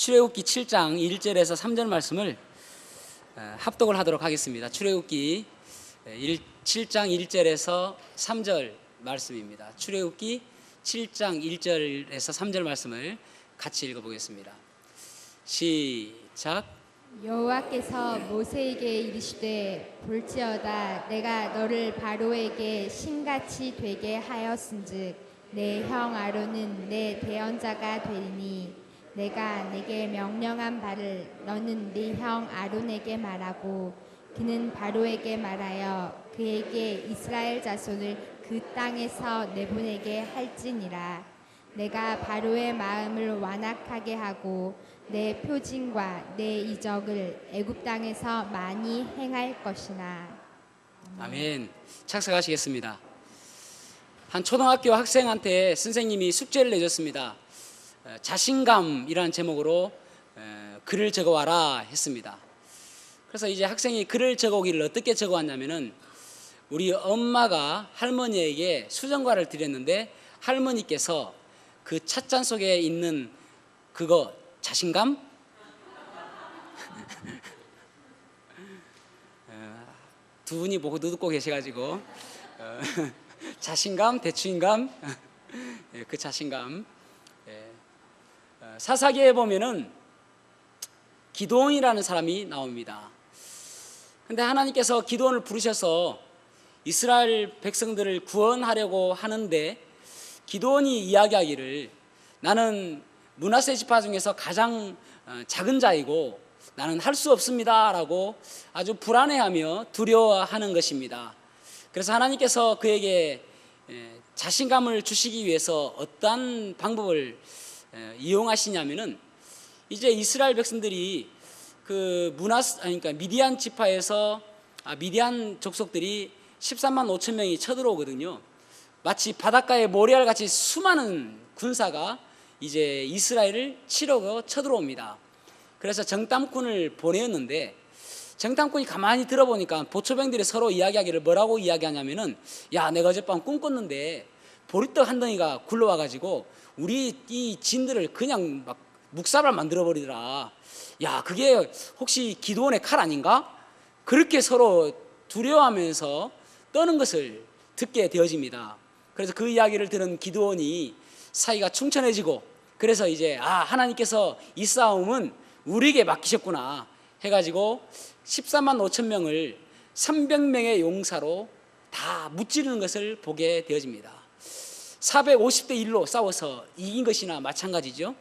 출애굽기 7장 1절에서 3절 말씀을 합독을 하도록 하겠습니다. 출애굽기 7장 1절에서 3절 말씀입니다. 출애굽기 7장 1절에서 3절 말씀을 같이 읽어보겠습니다. 시작. 여호와께서 모세에게 이르시되 볼지어다 내가 너를 바로에게 신같이 되게 하였은즉 내 형 아론은 내 대언자가 되리니 내가 내게 명령한 바를 너는 네 형 아론에게 말하고 그는 바로에게 말하여 그에게 이스라엘 자손을 그 땅에서 내보내게 할지니라. 내가 바로의 마음을 완악하게 하고 내 표징과 내 이적을 애굽 땅에서 많이 행할 것이나. 아멘. 착석하시겠습니다. 한 초등학교 학생한테 선생님이 숙제를 내줬습니다. 자신감이라는 제목으로 글을 적어와라 했습니다. 그래서 이제 학생이 글을 적어오기를 어떻게 적어왔냐면은 우리 엄마가 할머니에게 수정과를 드렸는데 할머니께서 그 찻잔 속에 있는 그거 자신감? 두 분이 보고 듣고 계셔가지고 자신감, 대추인감, 그 자신감. 사사기에 보면은 기드온이라는 사람이 나옵니다. 근데 하나님께서 기드온을 부르셔서 이스라엘 백성들을 구원하려고 하는데 기드온이 이야기하기를 나는 므낫세 지파 중에서 가장 작은 자이고 나는 할 수 없습니다 라고 아주 불안해하며 두려워하는 것입니다. 그래서 하나님께서 그에게 자신감을 주시기 위해서 어떠한 방법을 이용하시냐면은 이제 이스라엘 백성들이 그 그러니까 미디안 지파에서 미디안 족속들이 13만 5천 명이 쳐들어오거든요. 마치 바닷가에 모래알 같이 수많은 군사가 이제 이스라엘을 치려고 쳐들어옵니다. 그래서 정탐꾼을 보내었는데 정탐꾼이 가만히 들어보니까 보초병들이 서로 이야기하기를 뭐라고 이야기하냐면은 야, 내가 어젯밤 꿈 꿨는데 보리떡 한 덩이가 굴러와가지고 우리 이 진들을 그냥 막 묵사발 만들어버리더라. 야, 그게 혹시 기드온의 칼 아닌가? 그렇게 서로 두려워하면서 떠는 것을 듣게 되어집니다. 그래서 그 이야기를 들은 기드온이 사이가 충천해지고 그래서 이제 하나님께서 이 싸움은 우리에게 맡기셨구나 해가지고 13만 5천 명을 300명의 용사로 다 무찌르는 것을 보게 되어집니다. 450대 1로 싸워서 이긴 것이나 마찬가지죠.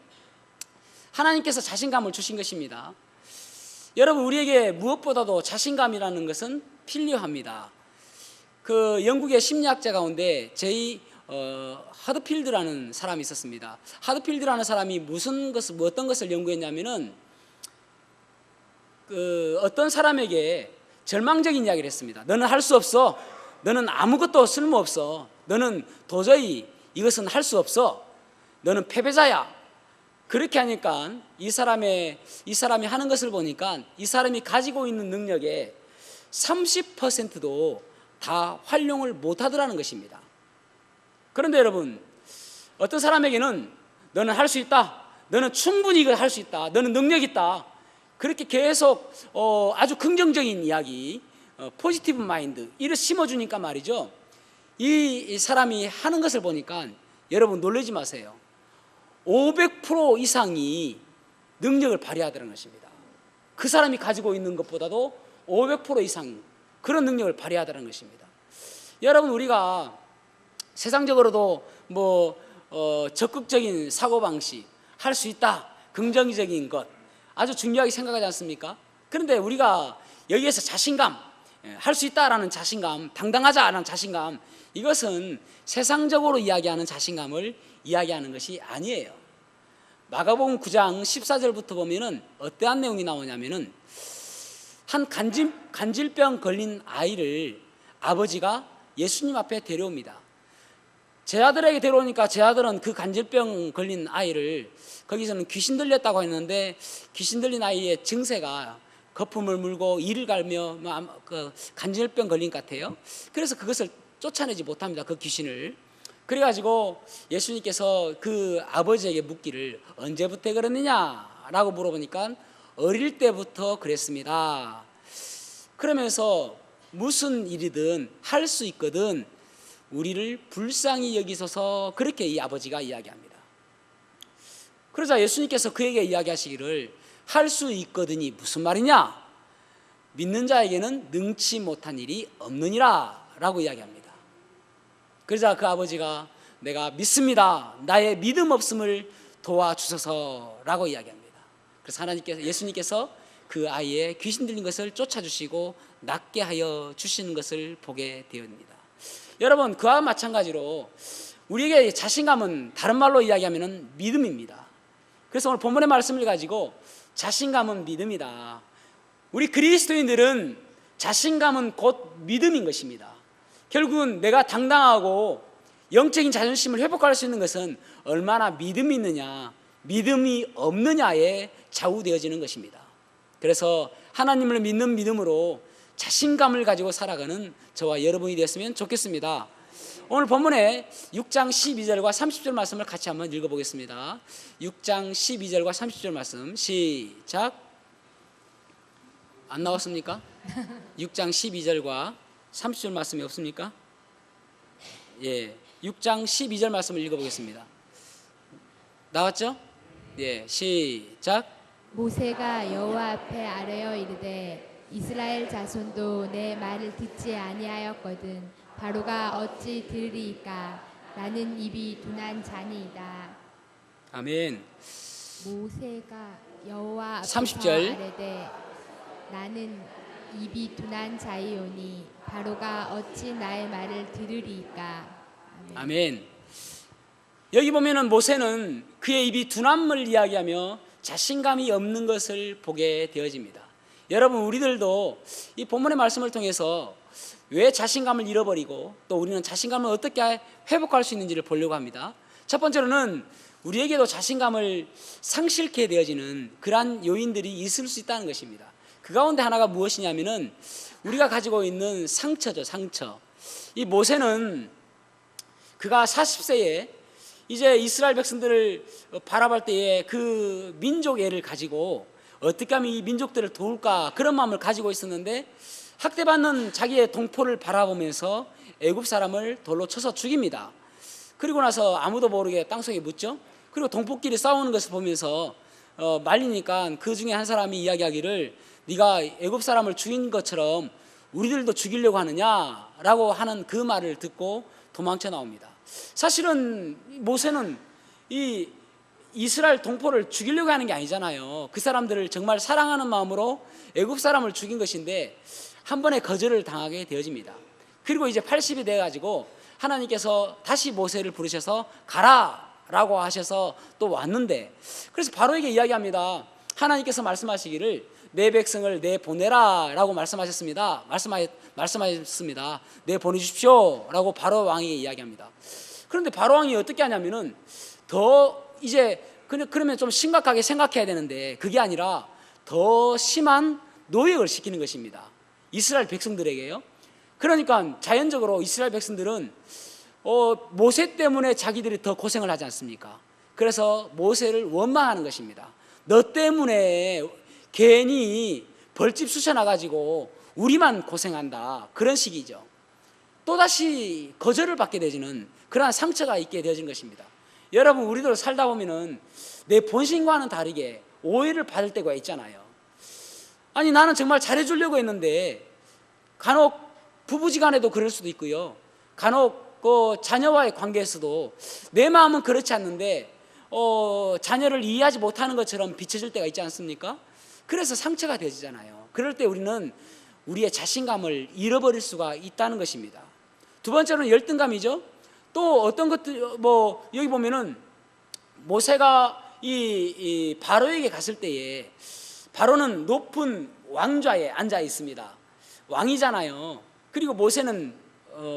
하나님께서 자신감을 주신 것입니다. 여러분, 우리에게 무엇보다도 자신감이라는 것은 필요합니다. 그 영국의 심리학자 가운데 하드필드라는 사람이 있었습니다. 하드필드라는 사람이 어떤 것을 연구했냐면은 어떤 사람에게 절망적인 이야기를 했습니다. 너는 할 수 없어. 너는 아무것도 쓸모없어. 너는 도저히 이것은 할 수 없어. 너는 패배자야. 그렇게 하니까 이 사람이 하는 것을 보니까 이 사람이 가지고 있는 능력의 30%도 다 활용을 못하더라는 것입니다. 그런데 여러분, 어떤 사람에게는 너는 할 수 있다. 너는 충분히 이걸 할 수 있다. 너는 능력 있다. 그렇게 계속 아주 긍정적인 이야기, 포지티브 마인드 이를 심어주니까 말이죠. 이 사람이 하는 것을 보니까 여러분 놀라지 마세요. 500% 이상이 능력을 발휘하더라는 것입니다. 그 사람이 가지고 있는 것보다도 500% 이상 그런 능력을 발휘하더라는 것입니다. 여러분, 우리가 세상적으로도 적극적인 사고방식, 할 수 있다, 긍정적인 것 아주 중요하게 생각하지 않습니까? 그런데 우리가 여기에서 자신감, 할 수 있다라는 자신감, 당당하자라는 자신감, 이것은 세상적으로 이야기하는 자신감을 이야기하는 것이 아니에요. 마가복음 9장 14절부터 보면은 어떠한 내용이 나오냐면은 한 간질병 걸린 아이를 아버지가 예수님 앞에 데려옵니다. 제 아들에게 데려오니까 제 아들은 그 간질병 걸린 아이를 거기서는 귀신 들렸다고 했는데 귀신 들린 아이의 증세가 거품을 물고 이를 갈며 간질병 걸린 것 같아요. 그래서 그것을 쫓아내지 못합니다. 그 귀신을. 그래가지고 예수님께서 그 아버지에게 묻기를 언제부터 그러느냐 라고 물어보니까 어릴 때부터 그랬습니다. 그러면서 무슨 일이든 할 수 있거든 우리를 불쌍히 여기소서, 그렇게 이 아버지가 이야기합니다. 그러자 예수님께서 그에게 이야기하시기를 할 수 있거든이 무슨 말이냐? 믿는 자에게는 능치 못한 일이 없느니라 라고 이야기합니다. 그러자 그 아버지가 내가 믿습니다, 나의 믿음 없음을 도와주소서 라고 이야기합니다. 그래서 예수님께서 그 아이의 귀신 들린 것을 쫓아주시고 낫게 하여 주시는 것을 보게 되었습니다. 여러분, 그와 마찬가지로 우리에게 자신감은 다른 말로 이야기하면 믿음입니다. 그래서 오늘 본문의 말씀을 가지고 자신감은 믿음이다. 우리 그리스도인들은 자신감은 곧 믿음인 것입니다. 결국은 내가 당당하고 영적인 자존심을 회복할 수 있는 것은 얼마나 믿음이 있느냐, 믿음이 없느냐에 좌우되어지는 것입니다. 그래서 하나님을 믿는 믿음으로 자신감을 가지고 살아가는 저와 여러분이 되었으면 좋겠습니다. 오늘 본문에 6장 12절과 30절 말씀을 같이 한번 읽어보겠습니다. 6장 12절과 30절 말씀 시작. 안 나왔습니까? 6장 12절과 30절 말씀이 없습니까? 예, 6장 12절 말씀을 읽어보겠습니다. 나왔죠? 예, 시작. 모세가 여호와 앞에 아뢰어 이르되 이스라엘 자손도 내 말을 듣지 아니하였거든 바로가 어찌 들으리이까? 나는 입이 둔한 자니이다. 아멘. 모세가 여호와 앞에서 30절. 아뢰되 나는 입이 둔한 자이오니 바로가 어찌 나의 말을 들으리이까? 아멘. 여기 보면은 모세는 그의 입이 둔함을 이야기하며 자신감이 없는 것을 보게 되어집니다. 여러분, 우리들도 이 본문의 말씀을 통해서 왜 자신감을 잃어버리고 또 우리는 자신감을 어떻게 회복할 수 있는지를 보려고 합니다. 첫 번째로는 우리에게도 자신감을 상실케 되어지는 그러한 요인들이 있을 수 있다는 것입니다. 그 가운데 하나가 무엇이냐면은 우리가 가지고 있는 상처죠, 상처. 이 모세는 그가 40세에 이제 이스라엘 백성들을 바라볼 때에 그 민족애를 가지고 어떻게 하면 이 민족들을 도울까, 그런 마음을 가지고 있었는데 학대받는 자기의 동포를 바라보면서 애굽 사람을 돌로 쳐서 죽입니다. 그리고 나서 아무도 모르게 땅속에 묻죠. 그리고 동포끼리 싸우는 것을 보면서 말리니까 그 중에 한 사람이 이야기하기를 네가 애굽 사람을 죽인 것처럼 우리들도 죽이려고 하느냐라고 하는 그 말을 듣고 도망쳐 나옵니다. 사실은 모세는 이 이스라엘 동포를 죽이려고 하는 게 아니잖아요. 그 사람들을 정말 사랑하는 마음으로 애굽 사람을 죽인 것인데 한 번의 거절을 당하게 되어집니다. 그리고 이제 80이 돼가지고 하나님께서 다시 모세를 부르셔서 가라 라고 하셔서 또 왔는데, 그래서 바로에게 이야기합니다. 하나님께서 말씀하시기를 내 백성을 내보내라 라고 말씀하셨습니다. 말씀하셨습니다. 내보내주십시오 라고 바로 왕에게 이야기합니다. 그런데 바로 왕이 어떻게 하냐면은 더 이제 그러면 좀 심각하게 생각해야 되는데 그게 아니라 더 심한 노역을 시키는 것입니다. 이스라엘 백성들에게요. 그러니까 자연적으로 이스라엘 백성들은 모세 때문에 자기들이 더 고생을 하지 않습니까? 그래서 모세를 원망하는 것입니다. 너 때문에 괜히 벌집 쑤셔나가지고 우리만 고생한다, 그런 식이죠. 또다시 거절을 받게 되지는 그러한 상처가 있게 되어진 것입니다. 여러분, 우리들 살다 보면은 내 본심과는 다르게 오해를 받을 때가 있잖아요. 아니, 나는 정말 잘해주려고 했는데 간혹 부부지간에도 그럴 수도 있고요. 간혹 그 자녀와의 관계에서도 내 마음은 그렇지 않는데 자녀를 이해하지 못하는 것처럼 비춰질 때가 있지 않습니까? 그래서 상처가 되지잖아요. 그럴 때 우리는 우리의 자신감을 잃어버릴 수가 있다는 것입니다. 두 번째로는 열등감이죠. 또 어떤 것들, 여기 보면은 모세가 이 바로에게 갔을 때에 바로는 높은 왕좌에 앉아 있습니다. 왕이잖아요. 그리고 모세는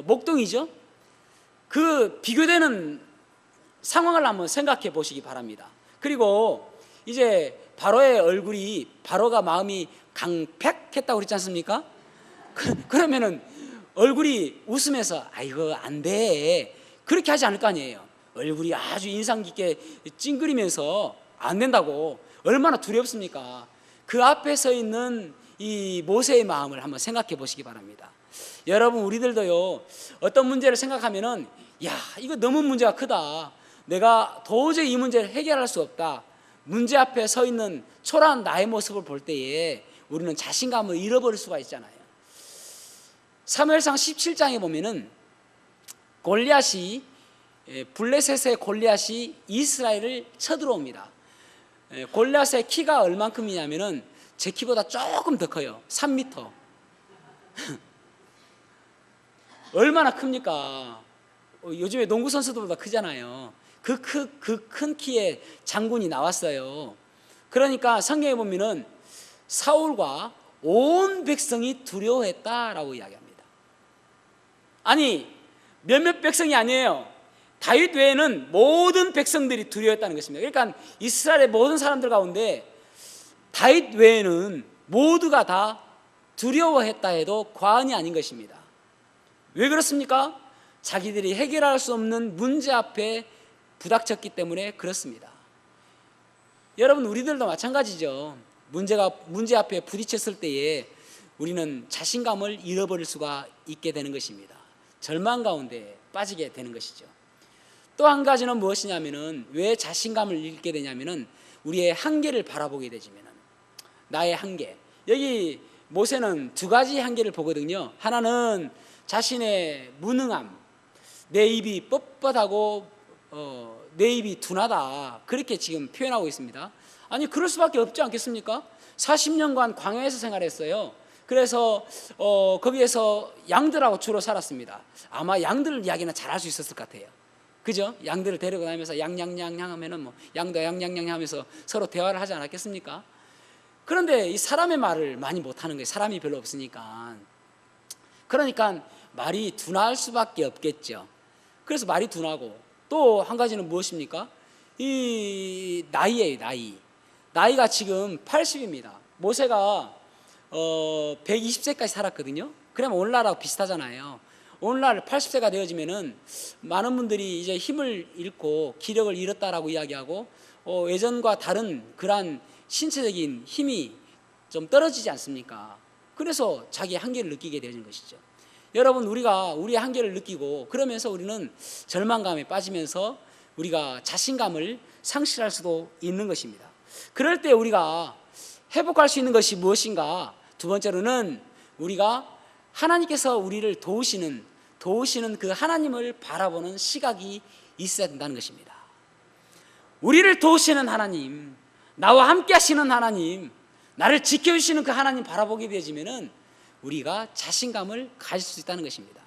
목동이죠. 그 비교되는 상황을 한번 생각해 보시기 바랍니다. 그리고 이제 바로의 얼굴이, 바로가 마음이 강팩했다고 그랬지 않습니까? 그러면은 얼굴이 웃으면서 아이고 안 돼, 그렇게 하지 않을 거 아니에요. 얼굴이 아주 인상 깊게 찡그리면서 안 된다고, 얼마나 두렵습니까? 그 앞에 서 있는 이 모세의 마음을 한번 생각해 보시기 바랍니다. 여러분, 우리들도요, 어떤 문제를 생각하면은 야, 이거 너무 문제가 크다, 내가 도저히 이 문제를 해결할 수 없다, 문제 앞에 서 있는 초라한 나의 모습을 볼 때에 우리는 자신감을 잃어버릴 수가 있잖아요. 사무엘상 17장에 보면은 골리앗이, 블레셋의 골리앗이 이스라엘을 쳐들어옵니다. 골리앗의 키가 얼만큼이냐면은 제 키보다 조금 더 커요. 3m. 얼마나 큽니까? 요즘에 농구 선수들보다 크잖아요. 그 큰 키의 장군이 나왔어요. 그러니까 성경에 보면은 사울과 온 백성이 두려워했다라고 이야기합니다. 아니, 몇몇 백성이 아니에요. 다윗 외에는 모든 백성들이 두려워했다는 것입니다. 그러니까 이스라엘의 모든 사람들 가운데 다윗 외에는 모두가 다 두려워했다 해도 과언이 아닌 것입니다. 왜 그렇습니까? 자기들이 해결할 수 없는 문제 앞에 부닥쳤기 때문에 그렇습니다. 여러분, 우리들도 마찬가지죠. 문제 앞에 부딪혔을 때에 우리는 자신감을 잃어버릴 수가 있게 되는 것입니다. 절망 가운데 빠지게 되는 것이죠. 또 한 가지는 무엇이냐면은, 왜 자신감을 잃게 되냐면은 우리의 한계를 바라보게 되지면은, 나의 한계. 여기 모세는 두 가지 한계를 보거든요. 하나는 자신의 무능함, 내 입이 뻣뻣하고 내 입이 둔하다, 그렇게 지금 표현하고 있습니다. 아니, 그럴 수밖에 없지 않겠습니까? 40년간 광야에서 생활했어요. 그래서 거기에서 양들하고 주로 살았습니다. 아마 양들 이야기는 잘할 수 있었을 것 같아요. 그죠? 양들을 데리고 다니면서 양양양양 하면은 뭐 양도 양양양 하면서 서로 대화를 하지 않았겠습니까? 그런데 이 사람의 말을 많이 못하는 거예요. 사람이 별로 없으니까. 그러니까 말이 둔할 수밖에 없겠죠. 그래서 말이 둔하고, 또 한 가지는 무엇입니까? 이 나이예요. 나이가 지금 80입니다. 모세가 120세까지 살았거든요. 그러면 오늘날하고 비슷하잖아요. 오늘날 80세가 되어지면은 많은 분들이 이제 힘을 잃고 기력을 잃었다라고 이야기하고, 예전과 다른 그러한 신체적인 힘이 좀 떨어지지 않습니까? 그래서 자기의 한계를 느끼게 되는 것이죠. 여러분, 우리가 우리의 한계를 느끼고 그러면서 우리는 절망감에 빠지면서 우리가 자신감을 상실할 수도 있는 것입니다. 그럴 때 우리가 회복할 수 있는 것이 무엇인가? 두 번째로는 우리가 하나님께서 우리를 도우시는 그 하나님을 바라보는 시각이 있어야 된다는 것입니다. 우리를 도우시는 하나님, 나와 함께 하시는 하나님, 나를 지켜주시는 그 하나님 바라보게 되어지면은 우리가 자신감을 가질 수 있다는 것입니다.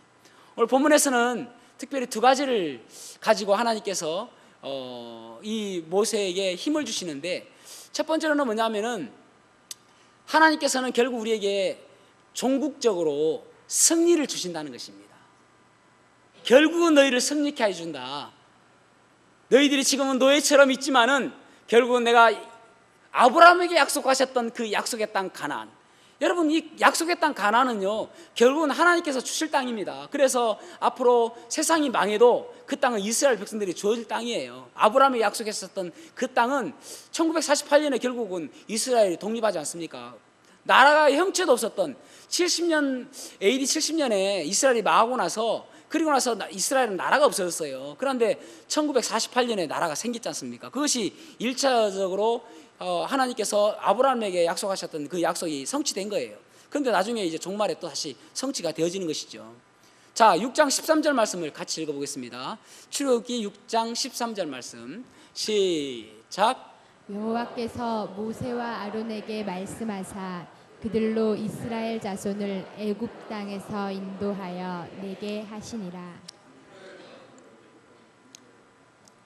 오늘 본문에서는 특별히 두 가지를 가지고 하나님께서 이 모세에게 힘을 주시는데, 첫 번째로는 뭐냐면은 하나님께서는 결국 우리에게 종국적으로 승리를 주신다는 것입니다. 결국은 너희를 승리케 해준다. 너희들이 지금은 노예처럼 있지만은 결국은 내가 아브라함에게 약속하셨던 그 약속의 땅 가나안, 여러분, 이 약속의 땅 가나안은요, 결국은 하나님께서 주실 땅입니다. 그래서 앞으로 세상이 망해도 그 땅은 이스라엘 백성들이 주어질 땅이에요. 아브라함이 약속했었던 그 땅은 1948년에 결국은 이스라엘이 독립하지 않습니까? 나라가 형체도 없었던 70년, AD 70년에 이스라엘이 망하고 나서, 그리고 나서 이스라엘은 나라가 없어졌어요. 그런데 1948년에 나라가 생겼지 않습니까? 그것이 1차적으로 하나님께서 아브라함에게 약속하셨던 그 약속이 성취된 거예요. 그런데 나중에 이제 종말에 또 다시 성취가 되어지는 것이죠. 자, 6장 13절 말씀을 같이 읽어보겠습니다. 출애굽기 6장 13절 말씀 시작. 여호와께서 모세와 아론에게 말씀하사 그들로 이스라엘 자손을 애굽 땅에서 인도하여 내게 하시니라.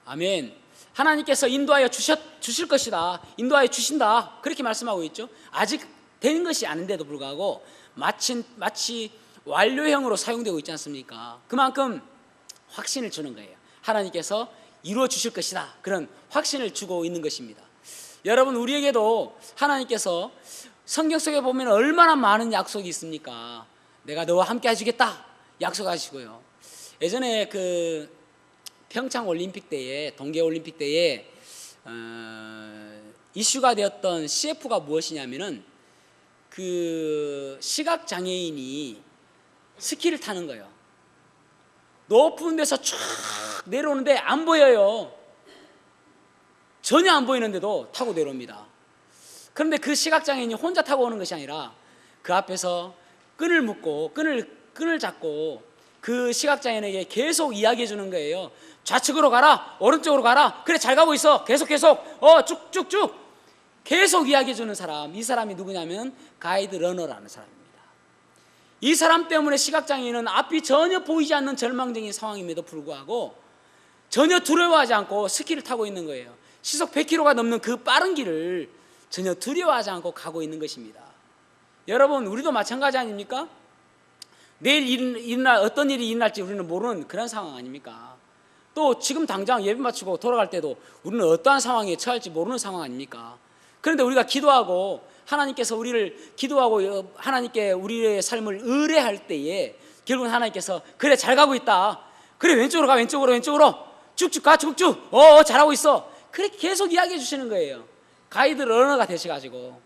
아멘. 하나님께서 인도하여 주실 것이다, 인도하여 주신다, 그렇게 말씀하고 있죠. 아직 된 것이 아닌데도 불구하고 마치 완료형으로 사용되고 있지 않습니까? 그만큼 확신을 주는 거예요. 하나님께서 이루어 주실 것이다, 그런 확신을 주고 있는 것입니다. 여러분, 우리에게도 하나님께서 성경 속에 보면 얼마나 많은 약속이 있습니까? 내가 너와 함께 해주겠다 약속하시고요. 예전에 평창 올림픽 때에, 동계 올림픽 때에 이슈가 되었던 CF가 무엇이냐면은 그 시각 장애인이 스키를 타는 거예요. 높은 데서 쫙 내려오는데 안 보여요. 전혀 안 보이는데도 타고 내려옵니다. 그런데 그 시각장애인이 혼자 타고 오는 것이 아니라 그 앞에서 끈을 묶고 끈을 잡고 그 시각장애인에게 계속 이야기해 주는 거예요. 좌측으로 가라, 오른쪽으로 가라, 그래 잘 가고 있어, 계속 쭉쭉쭉 계속 이야기해 주는 사람, 이 사람이 누구냐면 가이드 러너라는 사람입니다. 이 사람 때문에 시각장애인은 앞이 전혀 보이지 않는 절망적인 상황임에도 불구하고 전혀 두려워하지 않고 스키를 타고 있는 거예요. 시속 100km가 넘는 그 빠른 길을 전혀 두려워하지 않고 가고 있는 것입니다. 여러분, 우리도 마찬가지 아닙니까? 내일 일어날 어떤 일이 일어날지 우리는 모르는 그런 상황 아닙니까? 또 지금 당장 예배 마치고 돌아갈 때도 우리는 어떠한 상황에 처할지 모르는 상황 아닙니까? 그런데 우리가 기도하고 하나님께서 우리를 기도하고 하나님께 우리의 삶을 의뢰할 때에 결국은 하나님께서 그래 잘 가고 있다, 그래 왼쪽으로 가, 왼쪽으로 쭉쭉 가, 쭉쭉 잘하고 있어, 그렇게 계속 이야기해 주시는 거예요. 가이드 러너가 되셔가지고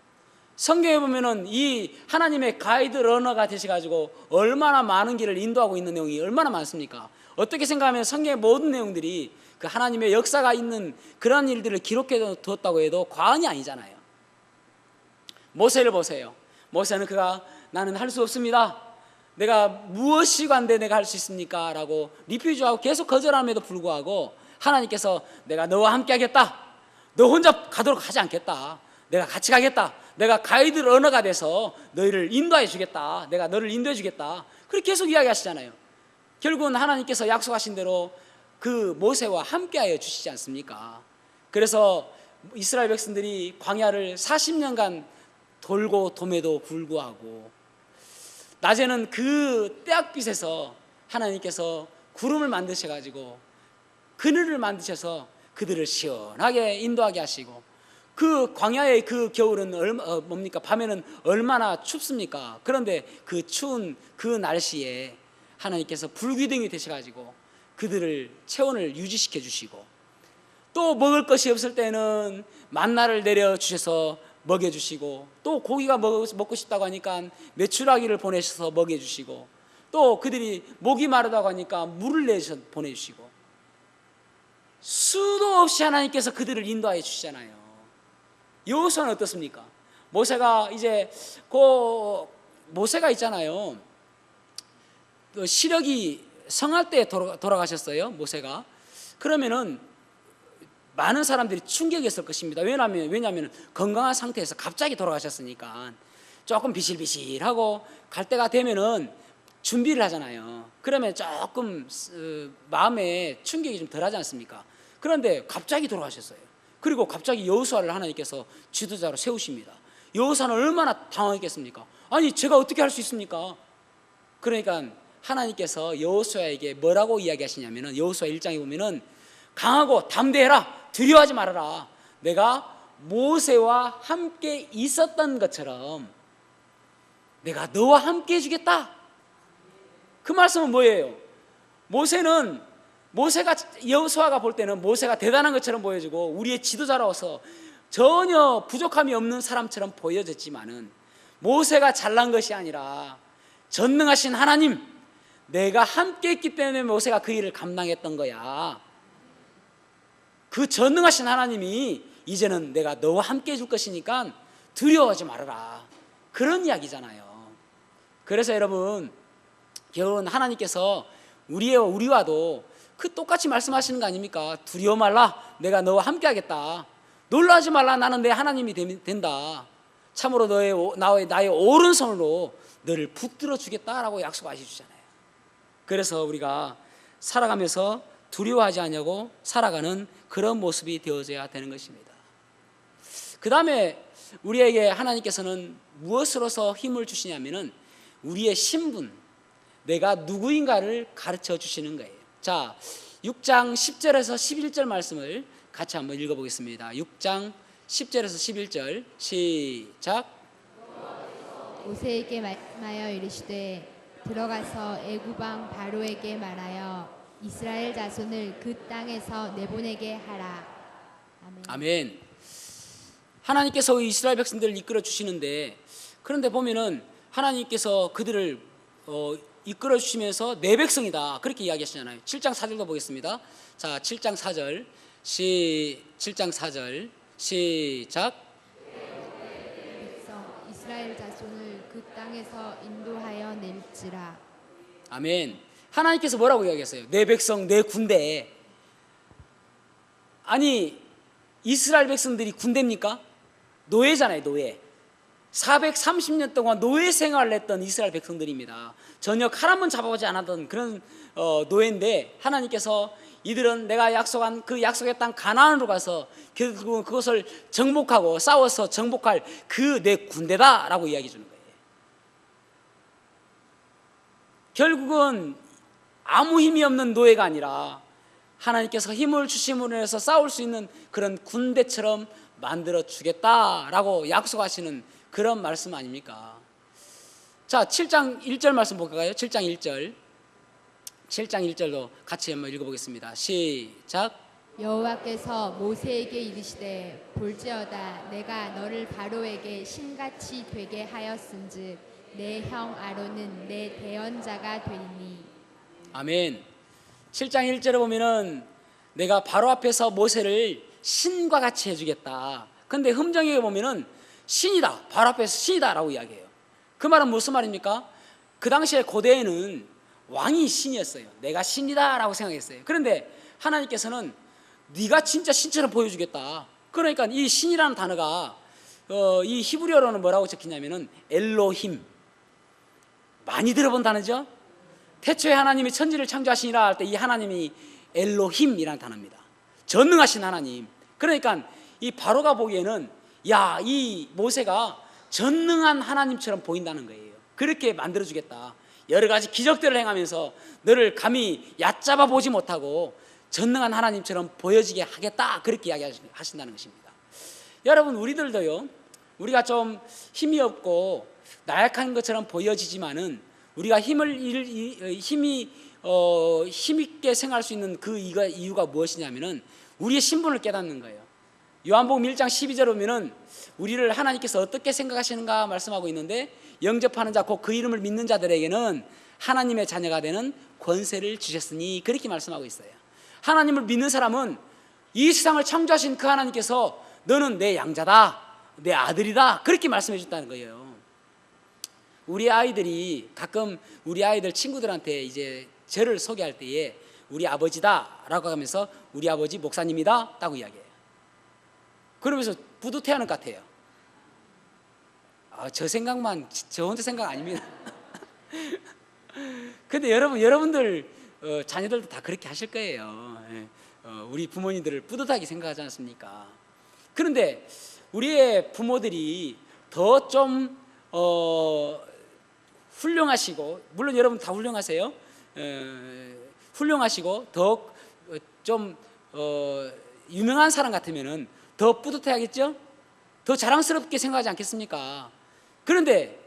성경에 보면은 이 하나님의 가이드 러너가 되셔가지고 얼마나 많은 길을 인도하고 있는 내용이 얼마나 많습니까? 어떻게 생각하면 성경의 모든 내용들이 그 하나님의 역사가 있는 그런 일들을 기록해 두었다고 해도 과언이 아니잖아요. 모세를 보세요. 모세는 그가 나는 할 수 없습니다, 내가 무엇이 관대 내가 할 수 있습니까? 라고 리퓨즈하고 계속 거절함에도 불구하고 하나님께서 내가 너와 함께 하겠다, 너 혼자 가도록 하지 않겠다, 내가 같이 가겠다, 내가 가이드 러너가 돼서 너희를 인도해 주겠다, 내가 너를 인도해 주겠다, 그렇게 계속 이야기하시잖아요. 결국은 하나님께서 약속하신 대로 그 모세와 함께하여 주시지 않습니까? 그래서 이스라엘 백성들이 광야를 40년간 돌고 dom에도 불구하고 낮에는 그 떼약빛에서 하나님께서 구름을 만드셔가지고 그늘을 만드셔서 그들을 시원하게 인도하게 하시고, 그 광야의 그 겨울은 뭡니까? 밤에는 얼마나 춥습니까? 그런데 그 추운 그 날씨에 하나님께서 불기둥이 되셔가지고 그들을 체온을 유지시켜 주시고, 또 먹을 것이 없을 때는 만나를 내려주셔서 먹여주시고, 또 고기가 먹고 싶다고 하니까 메추라기를 보내셔서 먹여주시고, 또 그들이 목이 마르다고 하니까 물을 내셔서 보내주시고, 수도 없이 하나님께서 그들을 인도하여 주시잖아요. 여호수아는 어떻습니까? 모세가 이제 모세가 있잖아요. 시력이 성할 때 돌아가셨어요, 모세가. 그러면은 많은 사람들이 충격이었을 것입니다. 왜냐하면 건강한 상태에서 갑자기 돌아가셨으니까 조금 비실비실하고 갈 때가 되면은 준비를 하잖아요. 그러면 조금 마음에 충격이 좀 덜하지 않습니까? 그런데 갑자기 돌아가셨어요. 그리고 갑자기 여호수아를 하나님께서 지도자로 세우십니다. 여호수아는 얼마나 당황했겠습니까? 아니 제가 어떻게 할 수 있습니까? 그러니까 하나님께서 여호수아에게 뭐라고 이야기하시냐면은 여호수아 1장에 보면은 강하고 담대해라, 두려워하지 말아라, 내가 모세와 함께 있었던 것처럼 내가 너와 함께 해주겠다. 그 말씀은 뭐예요? 모세가 여호수아가 볼 때는 모세가 대단한 것처럼 보여지고 우리의 지도자로서 전혀 부족함이 없는 사람처럼 보여졌지만은 모세가 잘난 것이 아니라 전능하신 하나님, 내가 함께 했기 때문에 모세가 그 일을 감당했던 거야. 그 전능하신 하나님이 이제는 내가 너와 함께 해줄 것이니까 두려워하지 말아라, 그런 이야기잖아요. 그래서 여러분, 결국은 하나님께서 우리와도 그 똑같이 말씀하시는 거 아닙니까? 두려워 말라, 내가 너와 함께 하겠다. 놀라지 말라, 나는 내 하나님이 된다. 참으로 나의 오른손으로 너를 붙들어 주겠다라고 약속하시잖아요. 그래서 우리가 살아가면서 두려워하지 않냐고 살아가는 그런 모습이 되어져야 되는 것입니다. 그 다음에 우리에게 하나님께서는 무엇으로서 힘을 주시냐면은 우리의 신분, 내가 누구인가를 가르쳐 주시는 거예요. 자, 6장 10절에서 11절 말씀을 같이 한번 읽어보겠습니다. 6장 10절에서 11절 시작. 모세에게 말하여 이르시되 들어가서 애굽 왕 바로에게 말하여 이스라엘 자손을 그 땅에서 내보내게 하라. 아멘. 아멘. 하나님께서 이스라엘 백성들을 이끌어 주시는데, 그런데 보면은 하나님께서 그들을 이끌어 주시면서 내 백성이다 그렇게 이야기하시잖아요. 7장 4절도 보겠습니다. 자, 7장 4절 7장 4절 시작. 백성 이스라엘 자손을 그 땅에서 인도하여 낼지라. 아멘. 하나님께서 뭐라고 이야기했어요? 내 백성, 내 군대. 아니, 이스라엘 백성들이 군대입니까? 노예잖아요, 노예. 430년 동안 노예 생활을 했던 이스라엘 백성들입니다. 전혀 칼 한 번 잡아보지 않았던 그런 노예인데, 하나님께서 이들은 내가 약속한 그 약속의 땅 가나안으로 가서 결국은 그것을 정복하고 싸워서 정복할 그 내 군대다라고 이야기해 주는 거예요. 결국은 아무 힘이 없는 노예가 아니라 하나님께서 힘을 주심으로 해서 싸울 수 있는 그런 군대처럼 만들어 주겠다라고 약속하시는 그런 말씀 아닙니까? 자, 7장 1절 말씀 볼까요? 7장 1절 1절도 같이 한번 읽어보겠습니다. 시작. 여호와께서 모세에게 이르시되 볼지어다 내가 너를 바로에게 신같이 되게 하였은즉 내 형 아론은 내 대언자가 되리니. 아멘. 7장 1절에 보면은 내가 바로 앞에서 모세를 신과 같이 해주겠다. 근데 흠정에 보면은 신이다, 바로 앞에서 신이다라고 이야기해요. 그 말은 무슨 말입니까? 그 당시에 고대에는 왕이 신이었어요. 내가 신이다라고 생각했어요. 그런데 하나님께서는 네가 진짜 신처럼 보여주겠다. 그러니까 이 신이라는 단어가 이 히브리어로는 뭐라고 적히냐면은 엘로힘. 많이 들어본 단어죠? 태초에 하나님이 천지를 창조하시니라 할 때 이 하나님이 엘로힘이라는 단어입니다. 전능하신 하나님. 그러니까 이 바로가 보기에는 야, 이 모세가 전능한 하나님처럼 보인다는 거예요. 그렇게 만들어주겠다. 여러 가지 기적들을 행하면서 너를 감히 얕잡아 보지 못하고 전능한 하나님처럼 보여지게 하겠다. 그렇게 이야기하신다는 것입니다. 여러분, 우리들도요, 우리가 좀 힘이 없고 나약한 것처럼 보여지지만은 우리가 힘있게 생활할 수 있는 그 이유가 무엇이냐면은 우리의 신분을 깨닫는 거예요. 요한복음 1장 12절에 보면은 우리를 하나님께서 어떻게 생각하시는가 말씀하고 있는데, 영접하는 자 곧 그 이름을 믿는 자들에게는 하나님의 자녀가 되는 권세를 주셨으니 그렇게 말씀하고 있어요. 하나님을 믿는 사람은 이 세상을 창조하신 그 하나님께서 너는 내 양자다, 내 아들이다 그렇게 말씀해 줬다는 거예요. 우리 아이들이 가끔 우리 아이들 친구들한테 이제 저를 소개할 때에 우리 아버지다 라고 하면서 우리 아버지 목사님이다 라고 이야기해요. 그러면서 뿌듯해하는 것 같아요. 저 생각만, 저 혼자 생각 아닙니다. 근데 여러분들 자녀들도 다 그렇게 하실 거예요. 우리 부모님들을 뿌듯하게 생각하지 않습니까? 그런데 우리의 부모들이 더 좀 훌륭하시고, 물론 여러분 다 훌륭하세요. 훌륭하시고 더 좀 유명한 사람 같으면은 더 뿌듯해야겠죠? 더 자랑스럽게 생각하지 않겠습니까? 그런데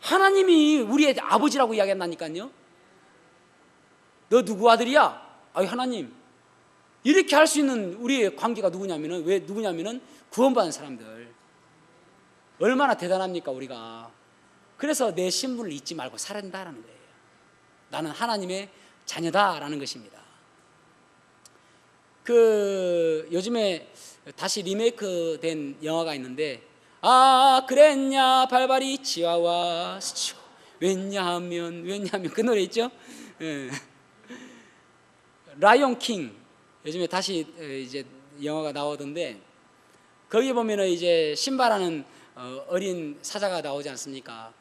하나님이 우리의 아버지라고 이야기한다니까요. 너 누구 아들이야? 아이, 하나님. 이렇게 할 수 있는 우리의 관계가 누구냐면은, 왜 누구냐면은 구원받은 사람들. 얼마나 대단합니까, 우리가. 그래서 내 신분을 잊지 말고 살아야 된다는 거예요. 나는 하나님의 자녀다라는 것입니다. 요즘에 다시 리메이크 된 영화가 있는데, 그랬냐 발바리 치와와 스쳐 왜냐하면 그 노래 있죠? 라이온 킹, 요즘에 다시 이제 영화가 나오던데, 거기 보면은 이제 심바라는 어린 사자가 나오지 않습니까?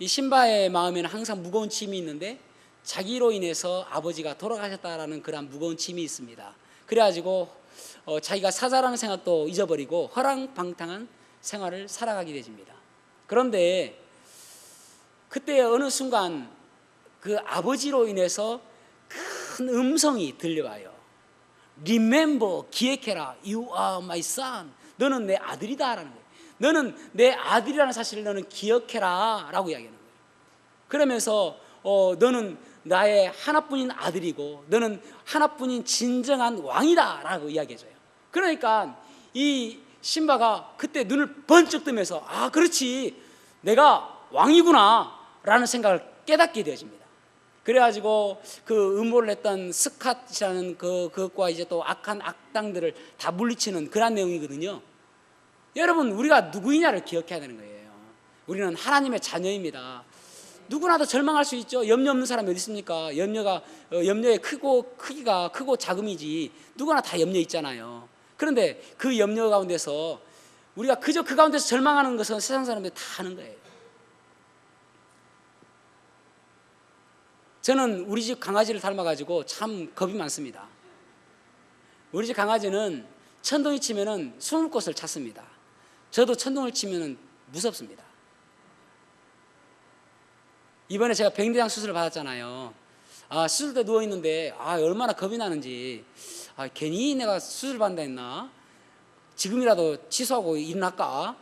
이 심바의 마음에는 항상 무거운 짐이 있는데 자기로 인해서 아버지가 돌아가셨다라는 그런 무거운 짐이 있습니다. 그래가지고 자기가 사자라는 생각도 잊어버리고 허랑방탕한 생활을 살아가게 되집니다. 그런데 그때 어느 순간 그 아버지로 인해서 큰 음성이 들려와요. Remember, 기억해라. You are my son. 너는 내 아들이다라는 거예요. 너는 내 아들이라는 사실을 너는 기억해라 라고 이야기하는 거예요. 그러면서 너는 나의 하나뿐인 아들이고 너는 하나뿐인 진정한 왕이다 라고 이야기해줘요. 그러니까 이 심바가 그때 눈을 번쩍 뜨면서 아 그렇지 내가 왕이구나 라는 생각을 깨닫게 되어집니다. 그래가지고 그 음모를 했던 스캇이라는 그것과 이제 또 악한 악당들을 다 물리치는 그런 내용이거든요. 여러분 우리가 누구이냐를 기억해야 되는 거예요. 우리는 하나님의 자녀입니다. 누구나도 절망할 수 있죠. 염려 없는 사람이 어디 있습니까? 염려의 크기가 크고 작음이지 누구나 다 염려 있잖아요. 그런데 그 염려 가운데서 우리가 그저 그 가운데서 절망하는 것은 세상 사람들이 다 하는 거예요. 저는 우리 집 강아지를 닮아가지고 참 겁이 많습니다. 우리 집 강아지는 천둥이 치면은 숨을 곳을 찾습니다. 저도 천둥을 치면은 무섭습니다. 이번에 제가 백내장 수술을 받았잖아요. 수술 때 누워 있는데 얼마나 겁이 나는지 괜히 내가 수술 받는다 했나? 지금이라도 취소하고 일어날까?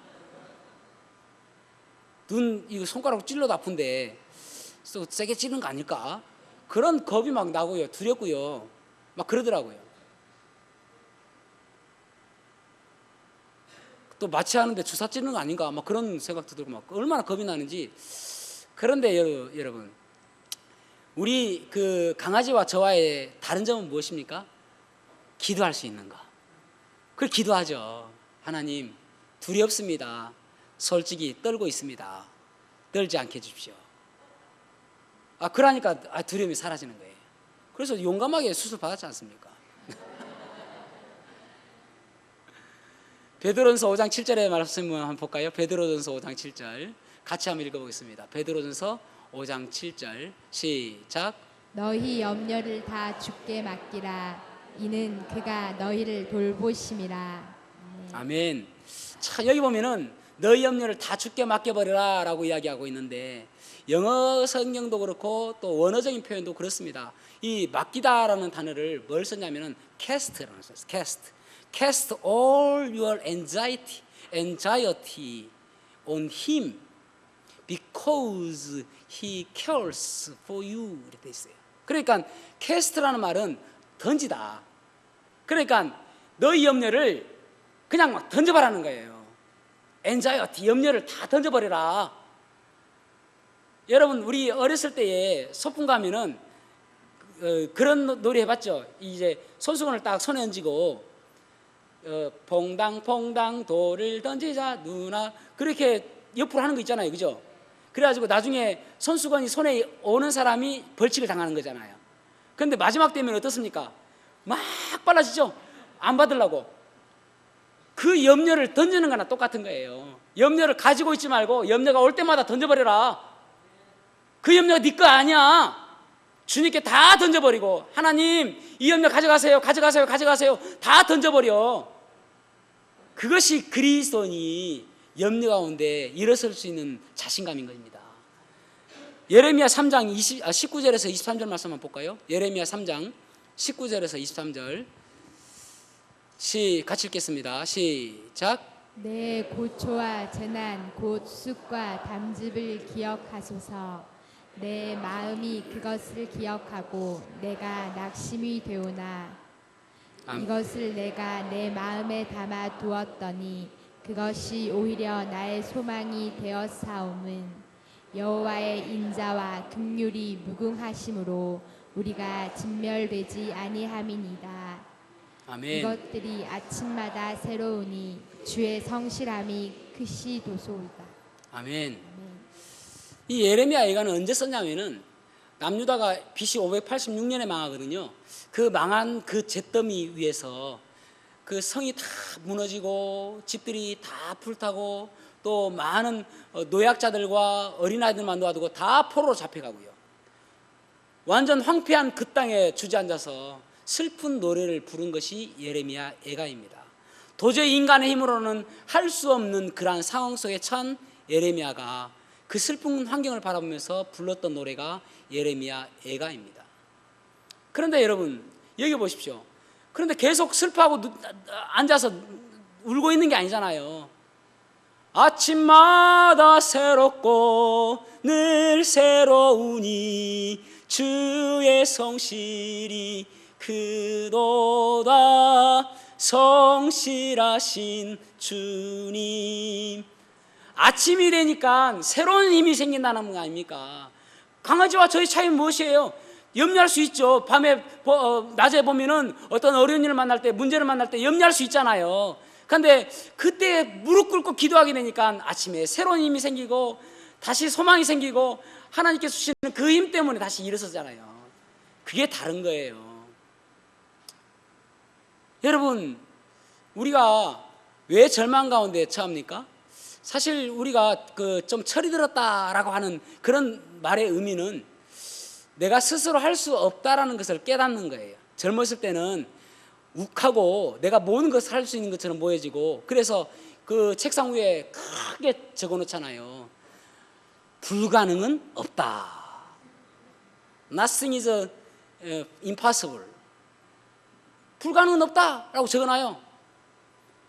눈 이거 손가락 찔러도 아픈데 또 세게 찌는 거 아닐까? 그런 겁이 막 나고요. 두렵고요. 막 그러더라고요. 또 마취하는데 주사 찌는 거 아닌가? 막 그런 생각도 들고 막 얼마나 겁이 나는지. 그런데 여러분, 우리 그 강아지와 저와의 다른 점은 무엇입니까? 기도할 수 있는 거. 그걸 기도하죠. 하나님, 두렵습니다. 솔직히 떨고 있습니다. 떨지 않게 해주십시오. 그러니까 두려움이 사라지는 거예요. 그래서 용감하게 수술 받았지 않습니까? 베드로전서 5장 7절의 말씀을 한번 볼까요? 베드로전서 5장 7절 같이 한번 읽어보겠습니다. 베드로전서 5장 7절 시작. 너희 염려를 다 주께 맡기라. 이는 그가 너희를 돌보심이라. 아멘. 자, 여기 보면은 너희 염려를 다 주께 맡겨버리라 라고 이야기하고 있는데 영어 성경도 그렇고 또 원어적인 표현도 그렇습니다. 이 맡기다라는 단어를 뭘 썼냐면은 cast라는 썼어요. cast all your anxiety on him because he cares for you 이렇게 돼 있어요. 그러니까 cast라는 말은 던지다. 그러니까 너희 염려를 그냥 막 던져버리는 거예요. anxiety, 염려를 다 던져버리라. 여러분 우리 어렸을 때에 소풍 가면은 그런 놀이 해봤죠. 이제 손수건을 딱 손에 얹고 퐁당퐁당 돌을 던지자 누나 그렇게 옆으로 하는 거 있잖아요, 그죠? 그래가지고 나중에 손수건이 손에 오는 사람이 벌칙을 당하는 거잖아요. 그런데 마지막 되면 어떻습니까? 막 빨라지죠. 안 받으려고. 그 염려를 던지는 거나 똑같은 거예요. 염려를 가지고 있지 말고 염려가 올 때마다 던져버려라. 그 염려가 네 거 아니야. 주님께 다 던져버리고 하나님 이 염려 가져가세요 다 던져버려. 그것이 그리스도인이 염려 가운데 일어설 수 있는 자신감인 겁니다. 예레미야 3장 19절에서 23절 말씀 한번 볼까요? 예레미야 3장 19절에서 23절 같이 읽겠습니다. 시작. 내 고초와 재난 곧 쑥과 담즙을 기억하소서. 내 마음이 그것을 기억하고 내가 낙심이 되오나 이것을 내가 내 마음에 담아 두었더니 그것이 오히려 나의 소망이 되었사옴은 여호와의 인자와 긍휼이 무궁하심으로 우리가 진멸되지 아니함이니이다. 아멘. 이것들이 아침마다 새로우니 주의 성실함이 크시도소이다. 아멘. 이 예레미야 예가는 언제 썼냐면은 남유다가 BC 586년에 망하거든요. 그 망한 그 잿더미 위에서 그 성이 다 무너지고 집들이 다 불타고 또 많은 노약자들과 어린아이들만 놓아두고 다 포로로 잡혀가고요. 완전 황폐한 그 땅에 주저앉아서 슬픈 노래를 부른 것이 예레미야 예가입니다. 도저히 인간의 힘으로는 할 수 없는 그러한 상황 속에 처한 예레미야가 그 슬픈 환경을 바라보면서 불렀던 노래가 예레미야 예가입니다. 그런데 여러분 여기 보십시오. 그런데 계속 슬퍼하고 앉아서 울고 있는 게 아니잖아요. 아침마다 새롭고 늘 새로우니 주의 성실이 크도다. 성실하신 주님. 아침이 되니까 새로운 힘이 생긴다는 거 아닙니까? 강아지와 저의 차이는 무엇이에요? 염려할 수 있죠. 밤에 낮에 보면은 어떤 어려운 일을 만날 때, 문제를 만날 때 염려할 수 있잖아요. 그런데 그때 무릎 꿇고 기도하게 되니까 아침에 새로운 힘이 생기고 다시 소망이 생기고 하나님께서 주시는 그 힘 때문에 다시 일어서잖아요. 그게 다른 거예요. 여러분, 우리가 왜 절망 가운데 처합니까? 사실 우리가 좀 철이 들었다라고 하는 그런 말의 의미는 내가 스스로 할 수 없다라는 것을 깨닫는 거예요. 젊었을 때는 욱하고 내가 모든 것을 할 수 있는 것처럼 보여지고, 그래서 그 책상 위에 크게 적어 놓잖아요. 불가능은 없다. Nothing is impossible. 불가능은 없다라고 적어놔요.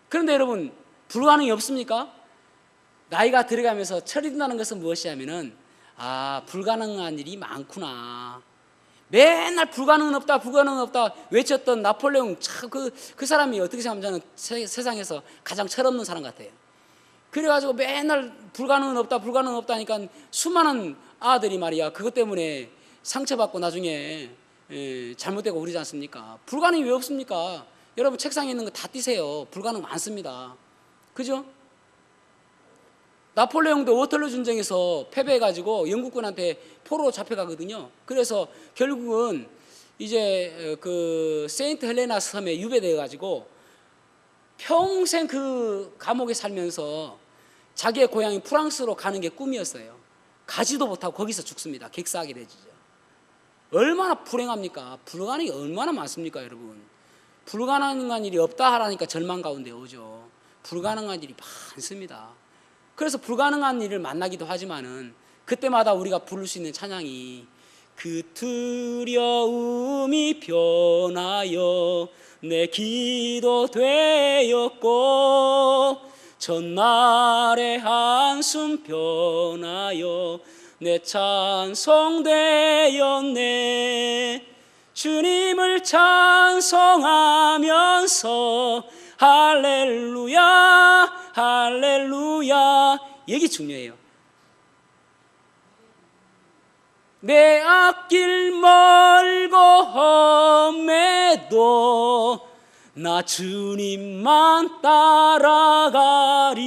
그런데 여러분, 불가능이 없습니까? 나이가 들어가면서 철이 든다는 것은 무엇이냐면은, 불가능한 일이 많구나. 맨날 불가능은 없다, 불가능은 없다 외쳤던 나폴레옹, 참 그 사람이 어떻게 생각하면 저는 세상에서 가장 철없는 사람 같아요. 그래가지고 맨날 불가능은 없다, 불가능은 없다 하니까 수많은 아들이 말이야, 그것 때문에 상처받고 나중에 잘못되고 그러지 않습니까? 불가능이 왜 없습니까? 여러분, 책상에 있는 거 다 띄세요. 불가능 많습니다. 그죠? 나폴레옹도 워털루 전쟁에서 패배해가지고 영국군한테 포로로 잡혀가거든요. 그래서 결국은 이제 그 세인트 헬레나 섬에 유배되어가지고 평생 그 감옥에 살면서 자기의 고향인 프랑스로 가는 게 꿈이었어요. 가지도 못하고 거기서 죽습니다. 객사하게 되죠. 얼마나 불행합니까? 불가능이 얼마나 많습니까, 여러분? 불가능한 일이 없다 하라니까 절망 가운데 오죠. 불가능한 일이 많습니다. 그래서 불가능한 일을 만나기도 하지만은 그때마다 우리가 부를 수 있는 찬양이 그 두려움이 변하여 내 기도 되었고 전날의 한숨 변하여 내 찬송 되었네. 주님을 찬송하면서 할렐루야 할렐루야. 여기 중요해요. 내 앞길 멀고 험해도 나 주님만 따라가리.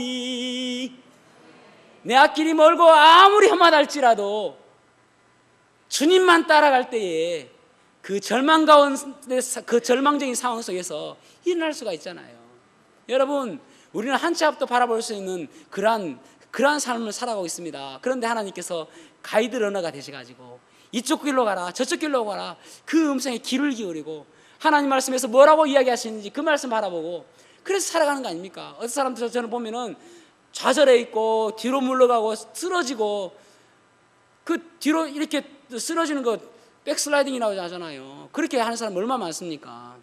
내 앞길이 멀고 아무리 험하달지라도 주님만 따라갈 때에 그 절망 가운데, 그 절망적인 상황 속에서 일어날 수가 있잖아요. 여러분, 우리는 한 치 앞도 바라볼 수 있는 그러한 삶을 살아가고 있습니다. 그런데 하나님께서 가이드 러너가 되셔가지고 이쪽 길로 가라, 저쪽 길로 가라, 그 음성에 귀를 기울이고 하나님 말씀에서 뭐라고 이야기하시는지 그 말씀 바라보고 그래서 살아가는 거 아닙니까? 어떤 사람들 저는 보면은 좌절해 있고 뒤로 물러가고 쓰러지고, 그 뒤로 이렇게 쓰러지는 거 백슬라이딩이라고 하잖아요. 그렇게 하는 사람 얼마나 많습니까?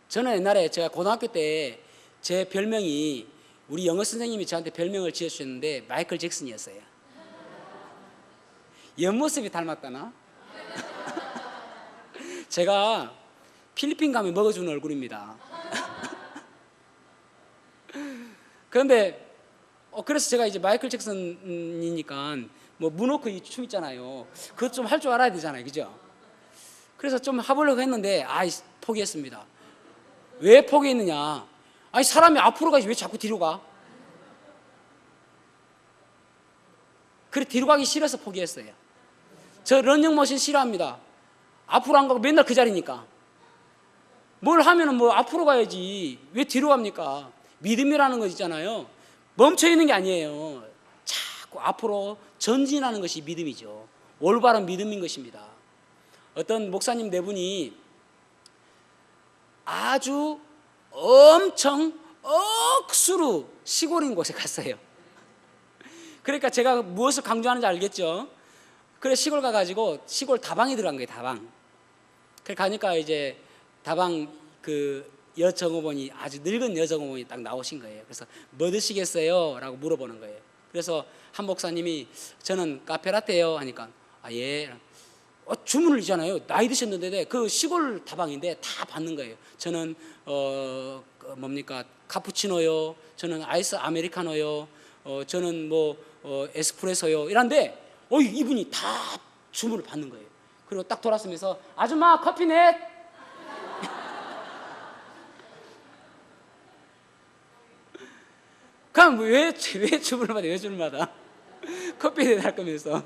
저는 옛날에 제가 고등학교 때 제 별명이, 우리 영어 선생님이 저한테 별명을 지어주셨는데 마이클 잭슨이었어요. 옆모습이 닮았다나? 제가 필리핀 가면 먹어주는 얼굴입니다. 그런데 그래서 제가 이제 마이클 잭슨이니까 뭐 문워크 이 춤 있잖아요. 그것 좀 할 줄 알아야 되잖아요, 그죠? 그래서 좀 해보려고 했는데 포기했습니다. 왜 포기했느냐? 사람이 앞으로 가지 왜 자꾸 뒤로 가? 그래, 뒤로 가기 싫어서 포기했어요. 저 런닝머신 싫어합니다. 앞으로 안 가고 맨날 그 자리니까. 뭘 하면은 뭐 앞으로 가야지 왜 뒤로 갑니까? 믿음이라는 것 있잖아요. 멈춰 있는 게 아니에요. 자꾸 앞으로 전진하는 것이 믿음이죠. 올바른 믿음인 것입니다. 어떤 목사님 네 분이 아주 엄청 억수로 시골인 곳에 갔어요. 그러니까 제가 무엇을 강조하는지 알겠죠? 그래, 시골 가가지고 시골 다방에 들어간 거예요, 다방. 그래 가니까 이제 다방 그 여정어머니, 아주 늙은 여정어머니 딱 나오신 거예요. 그래서 뭐 드시겠어요? 라고 물어보는 거예요. 그래서 한 목사님이 저는 카페라떼요 하니까 예. 주문을이잖아요. 나이 드셨는데 그 시골 다방인데 다 받는 거예요. 저는 뭡니까 카푸치노요. 저는 아이스 아메리카노요. 저는 에스프레소요. 이런데 이분이 다 주문을 받는 거예요. 그리고 딱 돌아서면서 아줌마 커피 넷. 그럼 왜 주문을 받아? 왜 주문을 받아? 커피 넷 할 거면서.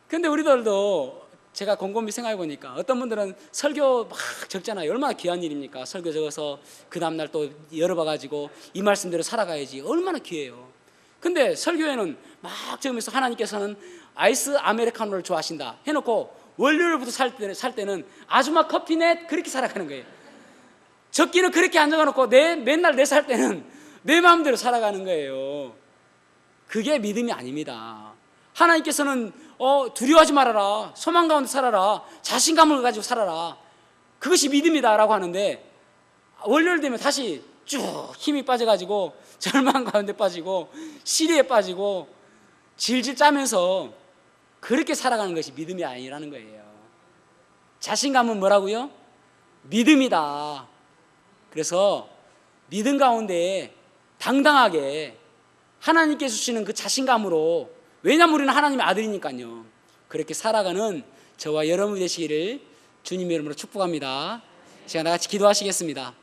근데 우리들도 제가 곰곰이 생각해 보니까 어떤 분들은 설교 막 적잖아요. 얼마나 귀한 일입니까? 설교 적어서 그 다음날 또 열어봐가지고 이 말씀대로 살아가야지. 얼마나 귀해요. 근데 설교에는 막 적으면서 하나님께서는 아이스 아메리카노를 좋아하신다 해놓고 월요일부터 살 때는 아줌마 커피 넷 그렇게 살아가는 거예요. 적기는 그렇게 안 적어놓고 맨날 내 살 때는 내 마음대로 살아가는 거예요. 그게 믿음이 아닙니다. 하나님께서는 두려워하지 말아라, 소망 가운데 살아라, 자신감을 가지고 살아라, 그것이 믿음이다 라고 하는데 월요일 되면 다시 쭉 힘이 빠져가지고 절망 가운데 빠지고 시리에 빠지고 질질 짜면서 그렇게 살아가는 것이 믿음이 아니라는 거예요. 자신감은 뭐라고요? 믿음이다. 그래서 믿음 가운데 당당하게 하나님께 주시는 그 자신감으로, 왜냐하면 우리는 하나님의 아들이니까요, 그렇게 살아가는 저와 여러분이 되시기를 주님의 이름으로 축복합니다. 시간 다 같이 기도하시겠습니다.